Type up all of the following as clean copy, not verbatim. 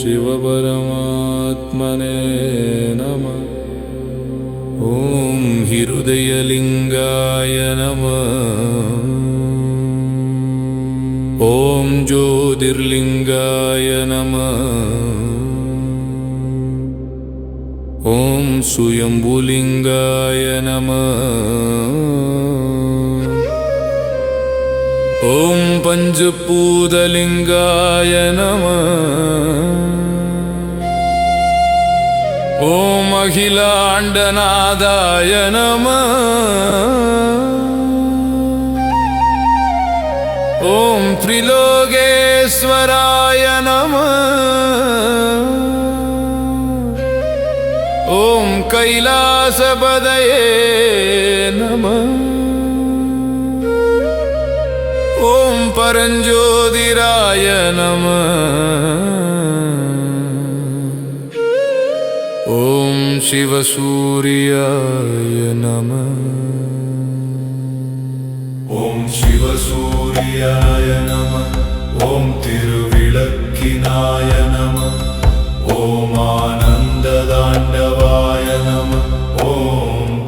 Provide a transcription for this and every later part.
शिवपरमात्मने नमः। ॐ हृदयलिङ्गाय नमः। ॐ ज्योतिर्लिङ्गाय नमः। ॐ स्वयंभुलिङ्गाय नमः। ॐ पञ्चभूतलिङ्गाय नमः। ॐ अखिलाण्डनाथाय नमः। ॐ त्रिलोकेश्वराय नमः। ॐ कैलासपदये नमः। ॐ परञ्ज्योतिराय नमः। ॐ शिवसूर्याय नमः। ॐ शिवसूर्याय नमः। ॐ तिरुविळक्किनाय नमः। ॐ आनन्दताण्डवाय नमः। ॐ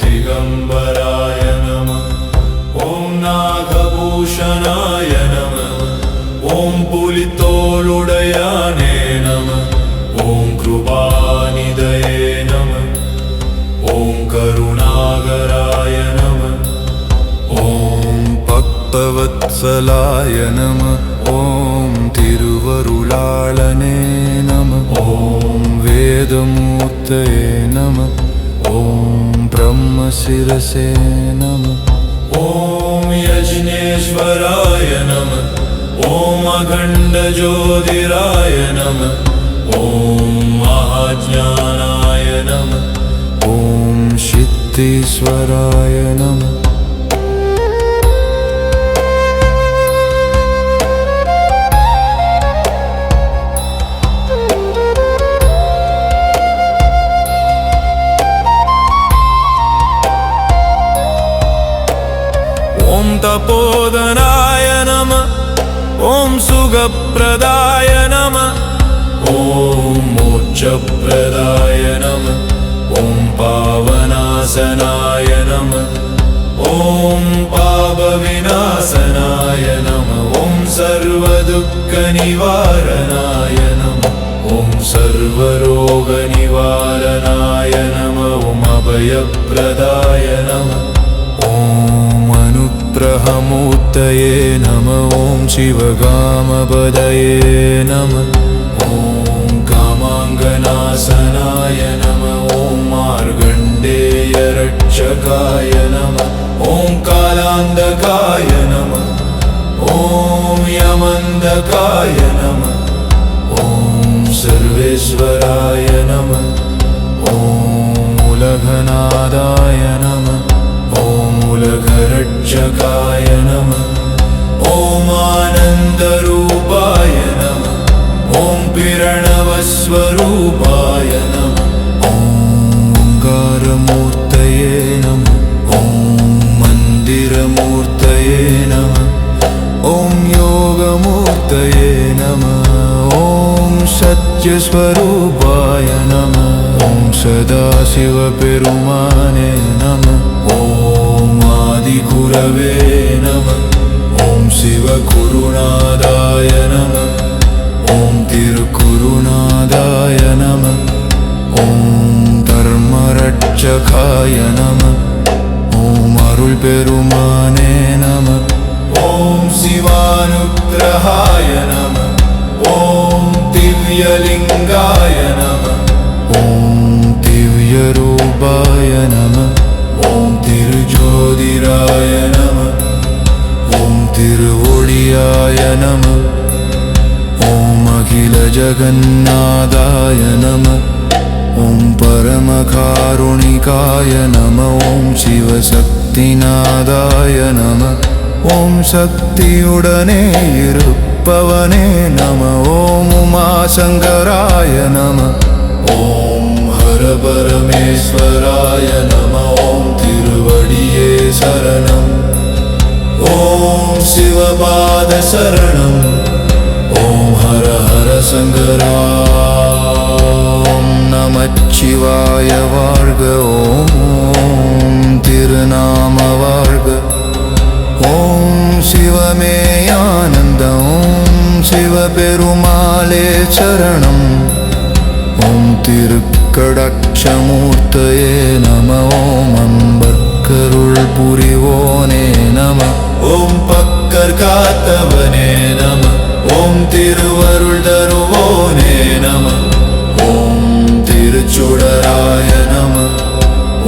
दिगम्बराय नमः। ॐ नागभूषणाय नमः। ॐ पुलितोलुडयाने नमः। ॐ कृपानिधये नमः। ॐ करुणाकराय नमः। ॐ भक्तवत्सलाय नमः। ॐ तिरुवरुलाळने नमः। ॐ वेदमूर्तये नमः। ॐ ब्रह्मशिरसे नमः। ॐ यज्ञेश्वराय नमः। ॐ अखण्डज्योतिराय नमः। ॐ महाज्ञानाय नमः। ॐ सिद्धेश्वराय नमः। ॐ तपोधनाय नमः। ॐ सुखप्रदाय नमः। ॐ मोक्षप्रदाय नमः। ॐ पावनाशनाय नमः। ॐ पापविनाशनाय नमः। ॐ सर्वदुःखनिवारणाय नमः। ॐ सर्वरोगनिवारणाय नमः। ॐ अभयप्रदाय नमः। ॐ अनुग्रहमूर्तये नमः। ॐ शिवकामपदये नमः। ॐ कामाङ्गनाशनाय नमः। ॐ मार्गण्डेयरक्षकाय नमः। ॐ कालान्धकाय नमः। ॐ यमन्धकाय नमः। ॐ सर्वेश्वराय नमः। ॐ उलघनादाय नमः। ॐ उलघरक्षकाय नमः। ॐ आनन्दरूपाय नमः। ॐ प्रणवस्वरूपाय नमः। ॐ ओङ्कारमूर्तये नमः। ॐ मन्दिरमूर्तये नमः। ॐ योगमूर्तये नमः। ॐ सत्यस्वरूपाय नमः। ॐ सदाशिवपेरुमाने नमः। ॐ आदिगुरवे नमः। ॐ शिवगुरुनाथाय नमः। ॐ तिरुगुरुनाथाय नमः। ॐ धर्मरक्षकाय नमः। ॐ अरुள்பெருமானே नमः। ॐ शिवानुग्रहाय नमः। ॐ दिव्यलिङ्गाय नमः। ॐ दिव्यरूपाय नमः। ॐ तिरुज्योतिराय नमः। ॐ तिरुवोडियाय नमः। ॐ अखिलजगन्नाथाय नमः। ॐ परमकारुणिकाय नमः। ॐ शिवशक्तिनाथाय नमः। ॐ शक्तियुडने इरुप्पवने नमः। ॐ उमाशङ्कराय नमः। ॐ हरपरमेश्वराय नमः। ॐ तिरुवडिये शरणम्। ॐ शिवपादशरणम्। ॐ हर हर शङ्करा நமச்சிவாய வாழ்க. ஓம் திருநாம வாழ்க. ஓம் சிவமே ஆனந்தம். ஓம் சிவபெருமாளே சரணம். ஓம் திருக்கடாட்சமூர்த்தயே நம. ஓம் அன்பர்க்கருள் புரிவோனே நம. ஓம் பக்கர் காத்தவனே நம. ஓம் திருவருள் தருவோனே நம. ஓம் திருச்சுடராய நம.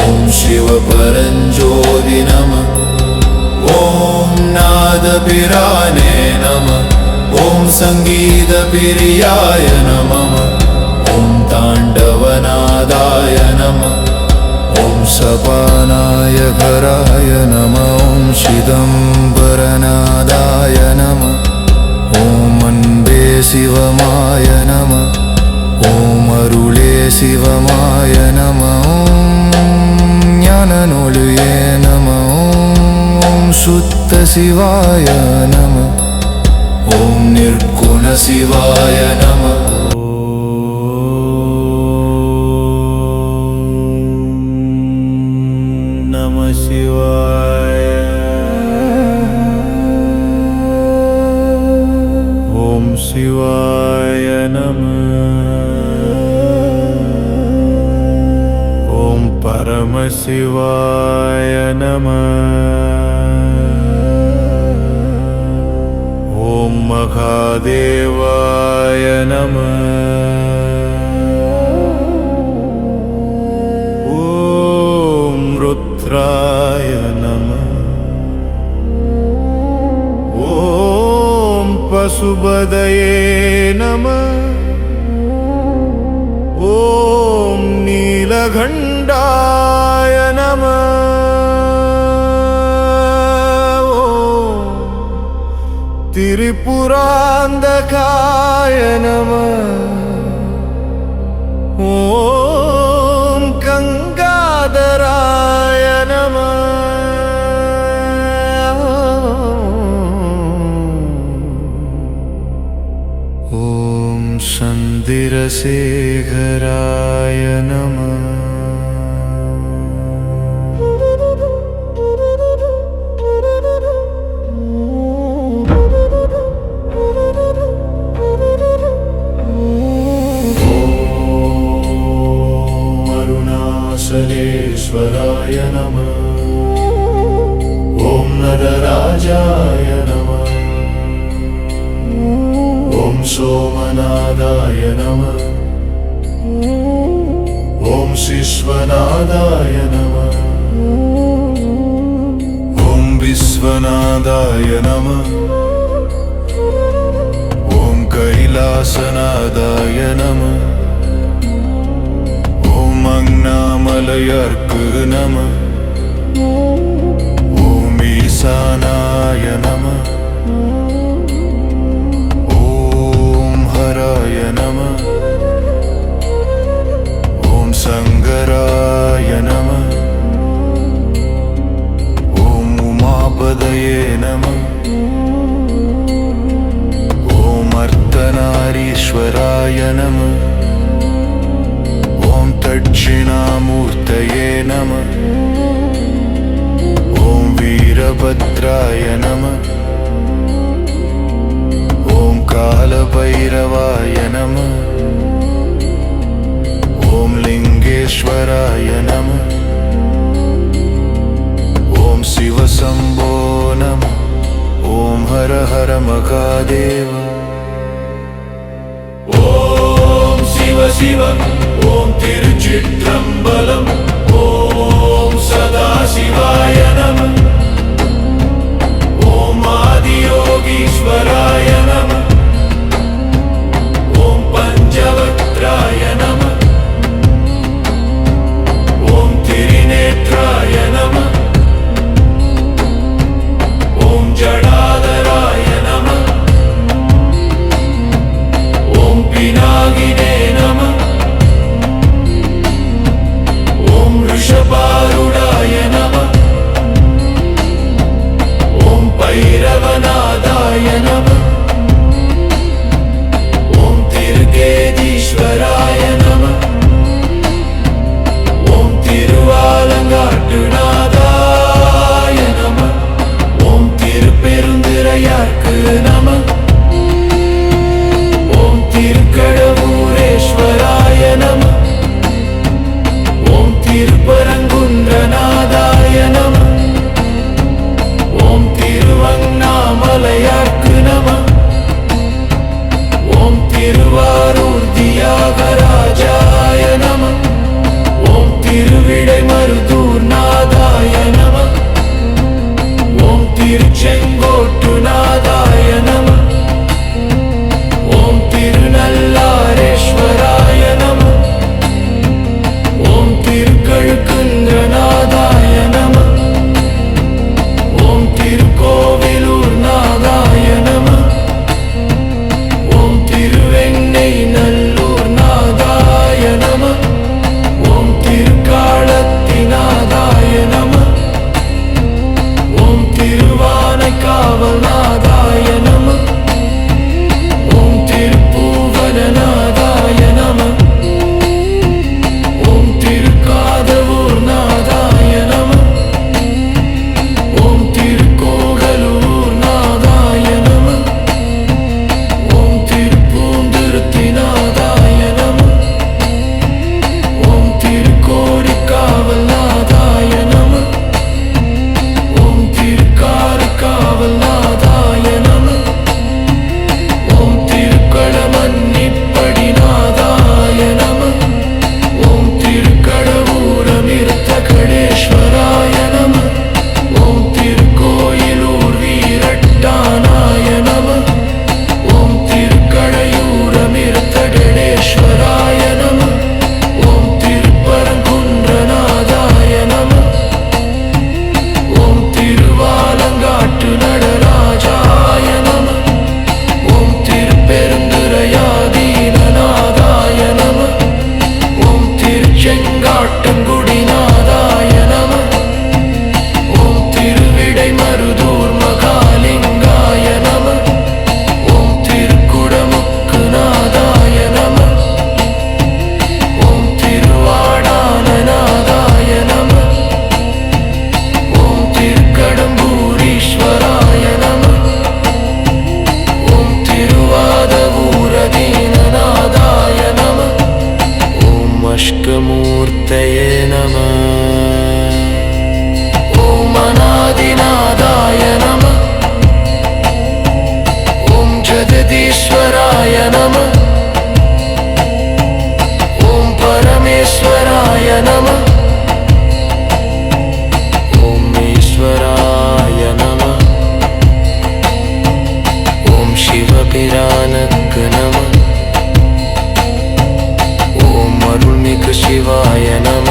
ஓம் சிவபரஞ்சோதி நம. ஓம் நாதபிரானே நம. ஓம் சங்கீத பிரியாய நம. ஓம் தாண்டவநாதாய நம. ஓம் சபாநாயகராய நம. ஓம் சிதம்பரநாதாய நம. ஓம் அன்பே சிவமாய நம. ஓம் அருளே சிவமாய நம. ஓம் ஞானநொழியே நம. ஓம் சுத்த சிவாய நம. ஓம் நிர்குண சிவாய நம. நம சிவாய. ஓம் சிவாய நம. ஓம் பரமசிவாய நம. ஓம் மகாதேவாய நம. ஓம் ருத்ராய நம. ஓம் பசுபதயே நம. ஓம் நீலகண்டாய நம. ஓம் திரிபுராந்தகாய நம. ஓம் கங்காதராய நம. ஓம் சந்திரசேகராய நம. अरुणाचलेश्वराय नमः. ॐ नरराजाय नमः. ॐ सोमनादाय नमः. ॐ शिश्वनादाय नमः. ॐ विश्वनादाय नमः. ॐ कैलासनादाय नमः. மங்களாமலையர்க்கு நம. ஓம் ஈசானாய நம. ஓம் ஹராய நம. ஓம் சங்கராய நம. ஓம் உமாபதயே நம. ஓம் அர்த்தநாரீஸ்வராய நம. दक्षिणामूर्तये नमः. ॐ वीरभद्राय नमः. ॐ कालभैरवाय नमः. ॐ लिङ्गेश्वराय नमः. ॐ शिवशम्भो नमः. ॐ हर हर महादेव. ॐ शिव शिव. ஓம் திருச்சிற்றம்பலம். ஓம் சதாசிவாய நம. ஓம் ஆதியோகீஸ்வராய நம. ஓம் பஞ்சவக்த்ராய நம. ஓம் திரிநேத்ராய நம. ஓம் ஜடாதராய நம. தியாகராஜாய நம. ஓம் திருவிடை மருதூர் நாதாய நம. ஓம் திருச்செங்கோட்டு நாதாய நம. ஓம் திருநல்லாரேஸ்வராய நம. ஓம் திருக்கழுக்குன்றநாதாய நம. ஓம் திருக்கோவிலூர் நாதாய நம. ஓம் திருவெண்ணை நல்லூர் நாதாய நம. ஓம் திருக்காலத்திநாதாய நம. ஓம் திருவானைக்காவல் நாதாய நம. ஓம் திருப்பூவனநாதாய நம. ஓம் திருக்காதவூர் நாதாய நம. ஓம் திருக்கோகலூர் நாதாய நம. ஓம் திருப்பூந்துருத்திநாதாய நம. ஓம் திருக்கோடிக்காவல் நாதாய நம. ஓம் திருக்காரக்காவல் நாதாய நம. ஓம் திருக்களமன்னிப்படி நாதாய நம. ஓம் திருக்கடவூரமிருத்தகடேஸ்வராய நம. ஓம் திருக்கோயிலூர் வீரட்டானாய நம. ஓம் திருக்கடையூரமிருத்தகடேஸ்வராய நம. ஓம் திருப்பரங்குன்றநாதாய நம. ஓம் திருவாலங்காட்டு நடராஜாய நம. ஓம் திருப்பெருந்துறையாதீனநாதாய நம. ஓம் திருச்செங்காட்டங்குடிநாதாய நம. ஓம் திருவிடை மருதூர் மகாலிங்காய நம. ஓம் திருக்குடமுக்குநாதாய நம. ஓம் திருவாடானநாதாய நம. ஓம் திருக்கடம்பூரீஸ்வராய நம. ஓம் திருவாதவூரதீனநாதாய நம. ஓம் அஷ்டமூர்த்தயே நம. ஓம் அநாதிநாதாய நம. ஓம் ஜகதீஸ்வராய நம. ஓம் பரமேஸ்வராய நம. ஓம் ஈஸ்வராய நம. ஓம் சிவபிரானுக்கு நம. ஓம் அருள்மிகு சிவாய நம.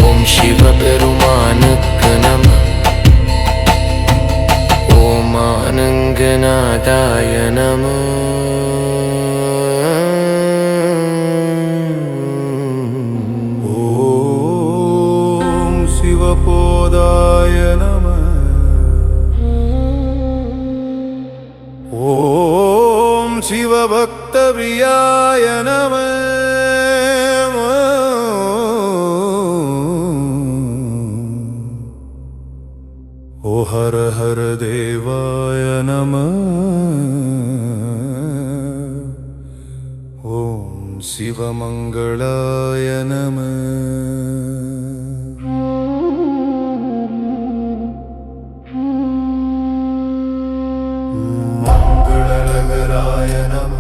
ஓம் சிவபெருமானுக்கு நம. ஓம் ஆனங்கநாதாய நம. ஓம் சிவபோதாய நம. ஓம் சிவபக்தபிரியாய நம. ஓ ஹர ஹர தேவாய நம. ஓம் சிவமங்களாய நம. மங்களநகராய நம.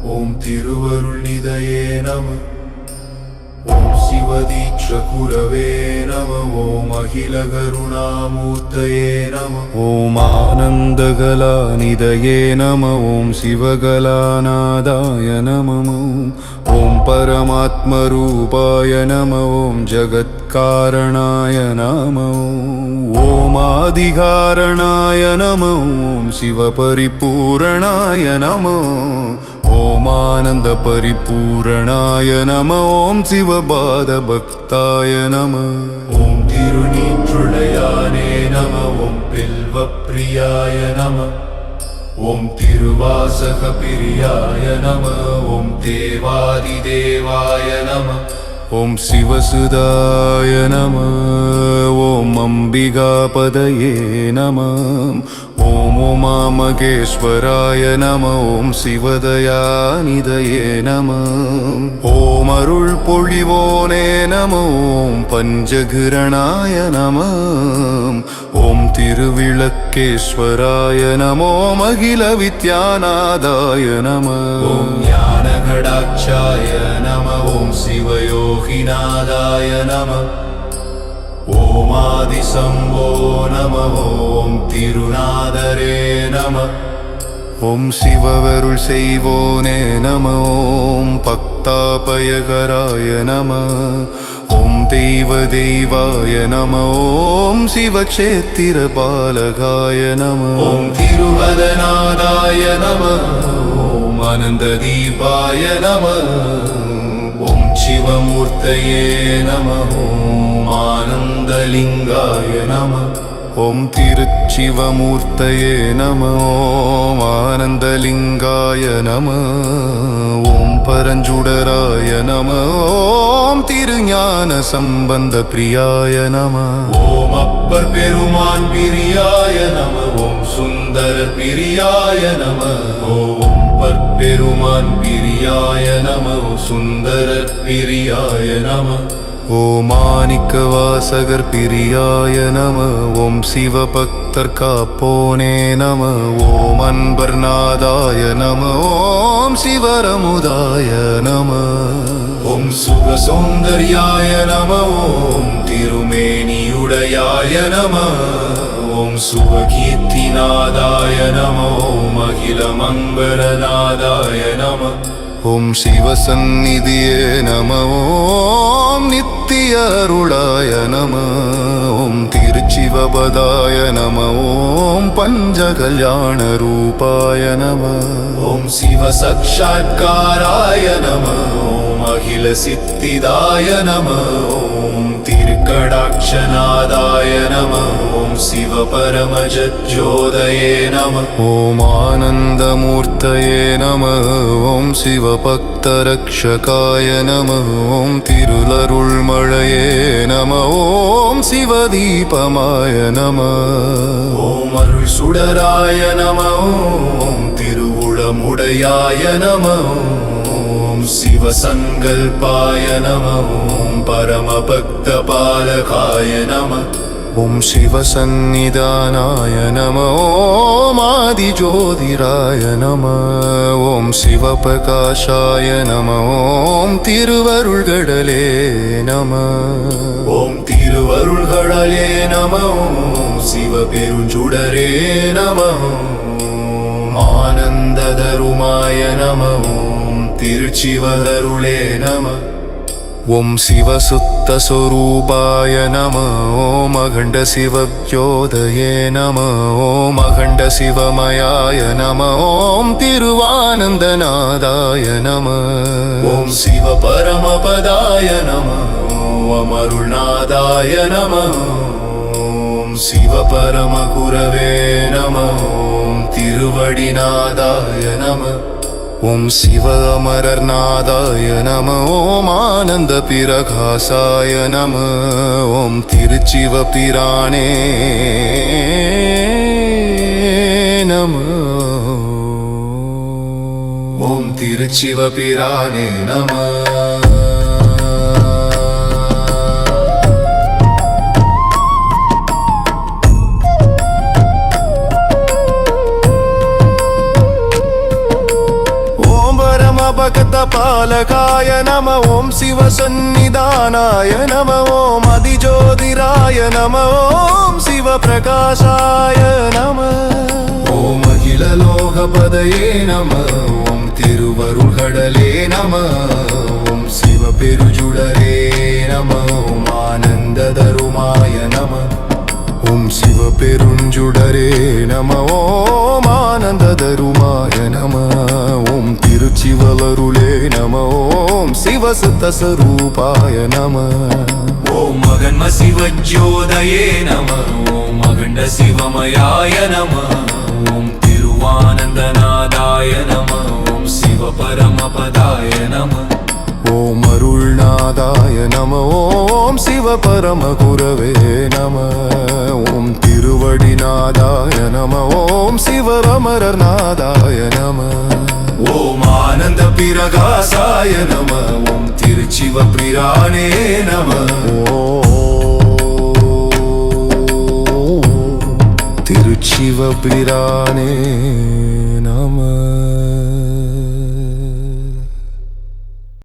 ஓம் திருவருள்நிதயே நம. ஓம் சிவதீட்சகுரவே நம. ஓம் அகிலகருணாமூர்த்தயே நம. ஓம் ஆனந்தகலாநிதயே நம. ஓம் சிவகலாநாதாய நம. ஓம் பரமாத்மரூபாய நம. ஓம் ஜகத்காரணாய நம. ஓம் ஆதிகாரணாய நம. ஓம் சிவபரிபூரணாய நம. ஓம் ஆனந்த பரிபூரணாய நம. ஓம் சிவபாதபக்தாய நம. ஓம் திருநீற்றுடையானே நம. ஓம் பில்வப்பிரியாய நம. ஓம் திருவாசகபிரியாய நம. ஓம் தேவாதிதேவாய நம. ஓம் சிவசுதாய நம. ஓம் அம்பிகாபதயே நம. ஓம் உமாமகேஸ்வராய நம. ஓம் சிவதயாநிதயே நம. ஓம் அருள் பொழிவோனே நம. ஓம் பஞ்சகிரணாய நம. ஓம் திருவிளக்கேஸ்வராய நமோ அகில வித்யாநாதாய நம ஓம் ஞானகடாட்சாய நம ஓம் சிவயோகிநாதாய நம ஓம் ஆதிசம்போ நம ஓம் திருநாதரே நம ஓம் சிவவருள் செய்வோனே நம ஓம் பக்தாபயகராய நம ஓம் தெய்வாய நம ஓம் சிவக்ஷேத்திர பாலகாய நம ஓம் திருவதநாதாய நம ஓம் அனந்ததீபாய நம ஓம் சிவமூர்த்தயே நம ஓம் ஆனந்தலிங்காய நம ஓம் திருச்சிவமூர்த்தயே நம ஓம் ஆனந்தலிங்காய நம ஓம் பரஞ்சுடராய நம ஓம் திருஞான சம்பந்த பிரியாய நம ஓம் அப்பர் பெருமான் பிரியாய நம ஓம் சுந்தர பிரியாய நம ஓம் பற்பெருமான் பிரியாய நம சுந்தர பிரியாய நம ஓம் மாணிக்க வாசகர் பிரியாய நம ஓம் சிவபக்தர் காப்போனே நம ஓம் அன்பர் நாதாய நம ஓம் சிவரமுதாய நம ஓம் சுக சௌந்தர்யாய நம ஓம் திருமேனியுடையாய நம ஓம் சுககீர்த்திநாதாய நம ஓம் அகில மங்களநாதாய நம ஓம் சிவசந்நிதியே நம ஓம் நித்திய அருளாய நம ஓம் திருச்சிவபதாய நம ஓம் பஞ்சகல்யாண ரூபாய நம ஓம் சிவ சாட்சாத்காராய நம ஓம் அகில சித்திதாய நம ஓம் திருக்கடாட்சநாதாய நம ஓம் சிவ பரமஜோதயே நம ஓம் ஆனந்தமூர்த்தயே நம ஓம் சிவபக்தரக்ஷகாய நம ஓம் திருளருள்மழையே நம ஓம் சிவதீபமாய நம ஓம் அருள் சுடராய நம ஓம் திருவுளமுடையாய நம ஓம் சிவசங்கல்பாய நம ஓம் பரமபக்த பாலகாய நம ஓம் சிவசந்நிதானாய நம ஓம் ஆதிஜோதிராய நம ஓம் சிவபிரகாஷாய நம ஓம் திருவருள்கடலே நம ஓம் திருவருள்களே நம ஓம் சிவபெருஞ்சுடரே நம ஓம் ஆனந்ததருமாய நம ஓம் திருச்சிவதருளே நம ஓம் சிவசுத்தஸ்வரூபாய நம ஓம் அகண்ட சிவஜோதயே நம ஓம் அகண்ட சிவமயாய நம ஓம் திருவானந்தநாதாய நம ஓம் சிவ பரமபதாய நம ஓம் அருள்நாதாய நம ஓம் சிவ பரமகுரவே நம ஓம் திருவடிநாதாய நம ஓம் சிவ அமரர்நாதாய நம ஓம் ஆனந்த பிரகாசாய நம ஓம் திருச்சிவபிரானே நம ஓம் திருச்சிவபிரானே நம பகத பாலகாய நம ஓம் சிவசந்நிதானாய நம ஓம் அதிஜோதிராய நம ஓம் சிவபிரகாசாய நம ஓம் அகில லோகபதயே நம ஓம் திருவருள்கடலே நம ஓம் சிவபெருஞ்சுடரே நம ஓம் ஆனந்ததருமாய நம ஓம் சிவபெருஞ்சுடரே நம ஓம் ஆனந்ததருமாய நம ஓம் திருச்சிவலருளே நம ஓம் சிவசுத்தஸ்வரூபாய நம ஓம் மகன்ம சிவஜோதயே நம ஓம் அகண்ட சிவமயாய நம ஓம் திருவானந்தநாதாய நம ஓம் சிவ பரமபதாய நம ஓம் அருள்நாதாய நம ஓம் சிவபரமகுரவே நம ஓம் திருவடிநாதாய நம ஓம் சிவரமரநாதாய நம ஓம் ஆனந்த பிரகாசாய நம ஓம் திருச்சிவபிரானே நம சிவபிரானே நம.